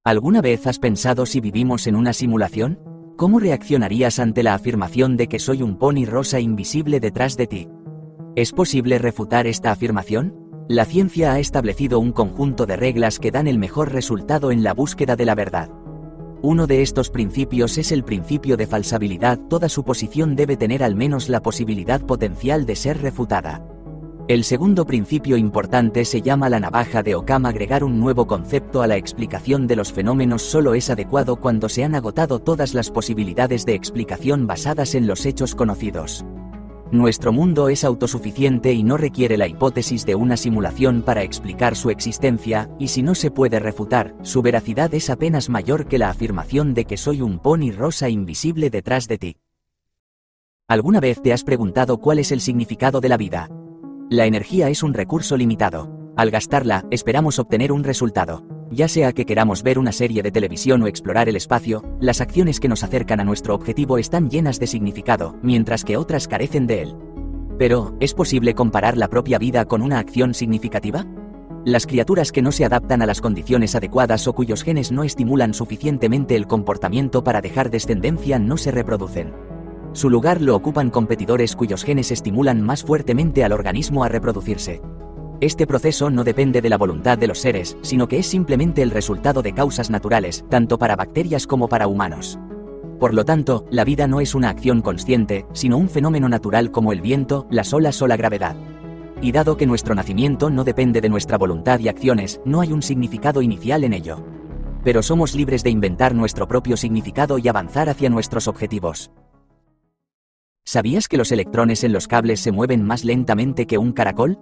¿Alguna vez has pensado si vivimos en una simulación? ¿Cómo reaccionarías ante la afirmación de que soy un pony rosa invisible detrás de ti? ¿Es posible refutar esta afirmación? La ciencia ha establecido un conjunto de reglas que dan el mejor resultado en la búsqueda de la verdad. Uno de estos principios es el principio de falsabilidad. Toda suposición debe tener al menos la posibilidad potencial de ser refutada. El segundo principio importante se llama la navaja de Occam. Agregar un nuevo concepto a la explicación de los fenómenos solo es adecuado cuando se han agotado todas las posibilidades de explicación basadas en los hechos conocidos. Nuestro mundo es autosuficiente y no requiere la hipótesis de una simulación para explicar su existencia, y si no se puede refutar, su veracidad es apenas mayor que la afirmación de que soy un pony rosa invisible detrás de ti. ¿Alguna vez te has preguntado cuál es el significado de la vida? La energía es un recurso limitado. Al gastarla, esperamos obtener un resultado. Ya sea que queramos ver una serie de televisión o explorar el espacio, las acciones que nos acercan a nuestro objetivo están llenas de significado, mientras que otras carecen de él. Pero, ¿es posible comparar la propia vida con una acción significativa? Las criaturas que no se adaptan a las condiciones adecuadas o cuyos genes no estimulan suficientemente el comportamiento para dejar descendencia no se reproducen. Su lugar lo ocupan competidores cuyos genes estimulan más fuertemente al organismo a reproducirse. Este proceso no depende de la voluntad de los seres, sino que es simplemente el resultado de causas naturales, tanto para bacterias como para humanos. Por lo tanto, la vida no es una acción consciente, sino un fenómeno natural como el viento, las olas o la gravedad. Y dado que nuestro nacimiento no depende de nuestra voluntad y acciones, no hay un significado inicial en ello. Pero somos libres de inventar nuestro propio significado y avanzar hacia nuestros objetivos. ¿Sabías que los electrones en los cables se mueven más lentamente que un caracol?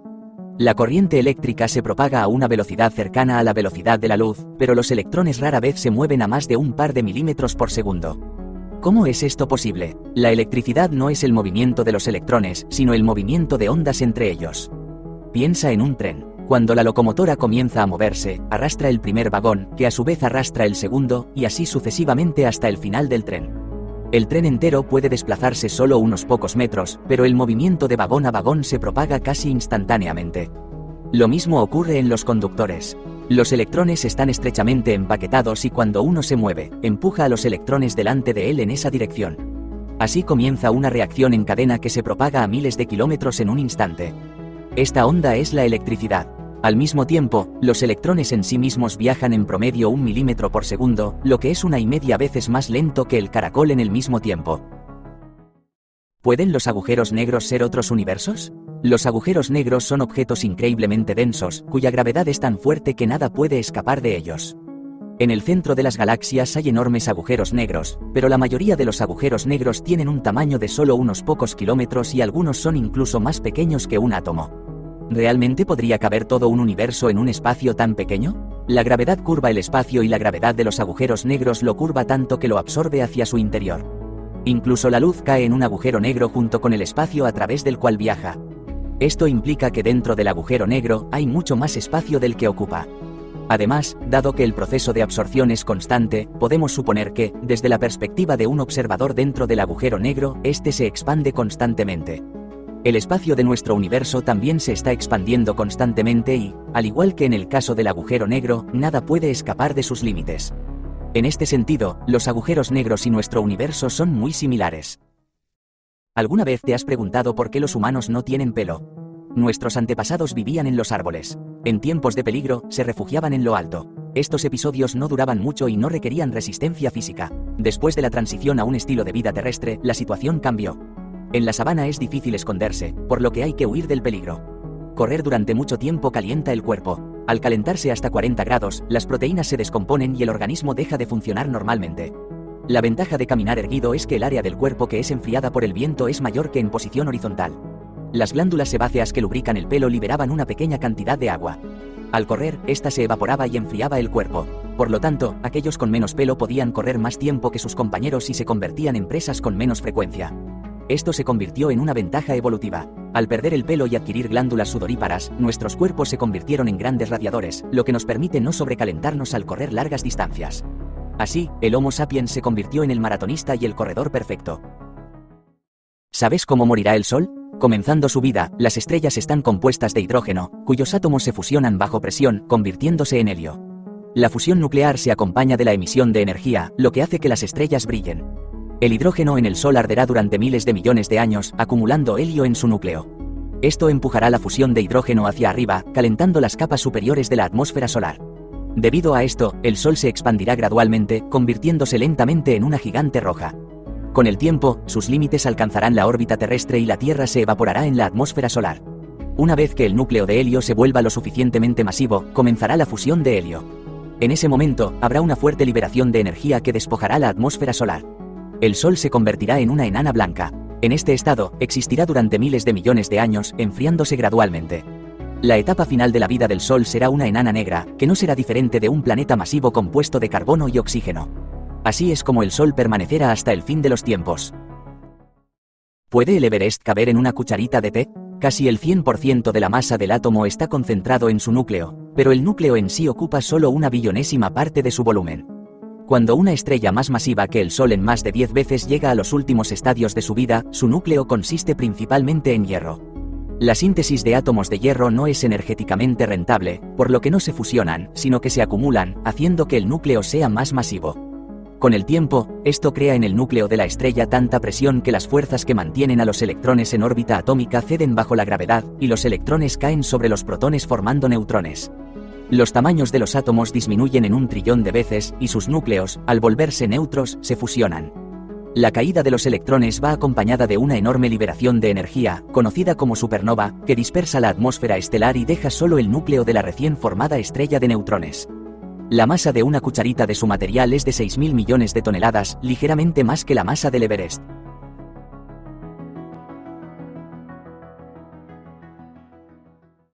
La corriente eléctrica se propaga a una velocidad cercana a la velocidad de la luz, pero los electrones rara vez se mueven a más de un par de milímetros por segundo. ¿Cómo es esto posible? La electricidad no es el movimiento de los electrones, sino el movimiento de ondas entre ellos. Piensa en un tren. Cuando la locomotora comienza a moverse, arrastra el primer vagón, que a su vez arrastra el segundo, y así sucesivamente hasta el final del tren. El tren entero puede desplazarse solo unos pocos metros, pero el movimiento de vagón a vagón se propaga casi instantáneamente. Lo mismo ocurre en los conductores. Los electrones están estrechamente empaquetados y cuando uno se mueve, empuja a los electrones delante de él en esa dirección. Así comienza una reacción en cadena que se propaga a miles de kilómetros en un instante. Esta onda es la electricidad. Al mismo tiempo, los electrones en sí mismos viajan en promedio 1 milímetro por segundo, lo que es 1,5 veces más lento que el caracol en el mismo tiempo. ¿Pueden los agujeros negros ser otros universos? Los agujeros negros son objetos increíblemente densos, cuya gravedad es tan fuerte que nada puede escapar de ellos. En el centro de las galaxias hay enormes agujeros negros, pero la mayoría de los agujeros negros tienen un tamaño de solo unos pocos kilómetros y algunos son incluso más pequeños que un átomo. ¿Realmente podría caber todo un universo en un espacio tan pequeño? La gravedad curva el espacio y la gravedad de los agujeros negros lo curva tanto que lo absorbe hacia su interior. Incluso la luz cae en un agujero negro junto con el espacio a través del cual viaja. Esto implica que dentro del agujero negro hay mucho más espacio del que ocupa. Además, dado que el proceso de absorción es constante, podemos suponer que, desde la perspectiva de un observador dentro del agujero negro, este se expande constantemente. El espacio de nuestro universo también se está expandiendo constantemente y, al igual que en el caso del agujero negro, nada puede escapar de sus límites. En este sentido, los agujeros negros y nuestro universo son muy similares. ¿Alguna vez te has preguntado por qué los humanos no tienen pelo? Nuestros antepasados vivían en los árboles. En tiempos de peligro, se refugiaban en lo alto. Estos episodios no duraban mucho y no requerían resistencia física. Después de la transición a un estilo de vida terrestre, la situación cambió. En la sabana es difícil esconderse, por lo que hay que huir del peligro. Correr durante mucho tiempo calienta el cuerpo. Al calentarse hasta 40 grados, las proteínas se descomponen y el organismo deja de funcionar normalmente. La ventaja de caminar erguido es que el área del cuerpo que es enfriada por el viento es mayor que en posición horizontal. Las glándulas sebáceas que lubrican el pelo liberaban una pequeña cantidad de agua. Al correr, esta se evaporaba y enfriaba el cuerpo. Por lo tanto, aquellos con menos pelo podían correr más tiempo que sus compañeros y se convertían en presas con menos frecuencia. Esto se convirtió en una ventaja evolutiva. Al perder el pelo y adquirir glándulas sudoríparas, nuestros cuerpos se convirtieron en grandes radiadores, lo que nos permite no sobrecalentarnos al correr largas distancias. Así, el Homo sapiens se convirtió en el maratonista y el corredor perfecto. ¿Sabes cómo morirá el Sol? Comenzando su vida, las estrellas están compuestas de hidrógeno, cuyos átomos se fusionan bajo presión, convirtiéndose en helio. La fusión nuclear se acompaña de la emisión de energía, lo que hace que las estrellas brillen. El hidrógeno en el Sol arderá durante miles de millones de años, acumulando helio en su núcleo. Esto empujará la fusión de hidrógeno hacia arriba, calentando las capas superiores de la atmósfera solar. Debido a esto, el Sol se expandirá gradualmente, convirtiéndose lentamente en una gigante roja. Con el tiempo, sus límites alcanzarán la órbita terrestre y la Tierra se evaporará en la atmósfera solar. Una vez que el núcleo de helio se vuelva lo suficientemente masivo, comenzará la fusión de helio. En ese momento, habrá una fuerte liberación de energía que despojará la atmósfera solar. El Sol se convertirá en una enana blanca. En este estado, existirá durante miles de millones de años, enfriándose gradualmente. La etapa final de la vida del Sol será una enana negra, que no será diferente de un planeta masivo compuesto de carbono y oxígeno. Así es como el Sol permanecerá hasta el fin de los tiempos. ¿Puede el Everest caber en una cucharita de té? Casi el 100% de la masa del átomo está concentrado en su núcleo, pero el núcleo en sí ocupa solo una billonésima parte de su volumen. Cuando una estrella más masiva que el Sol en más de 10 veces llega a los últimos estadios de su vida, su núcleo consiste principalmente en hierro. La síntesis de átomos de hierro no es energéticamente rentable, por lo que no se fusionan, sino que se acumulan, haciendo que el núcleo sea más masivo. Con el tiempo, esto crea en el núcleo de la estrella tanta presión que las fuerzas que mantienen a los electrones en órbita atómica ceden bajo la gravedad, y los electrones caen sobre los protones formando neutrones. Los tamaños de los átomos disminuyen en 1 trillón de veces, y sus núcleos, al volverse neutros, se fusionan. La caída de los electrones va acompañada de una enorme liberación de energía, conocida como supernova, que dispersa la atmósfera estelar y deja solo el núcleo de la recién formada estrella de neutrones. La masa de una cucharita de su material es de 6.000 millones de toneladas, ligeramente más que la masa del Everest.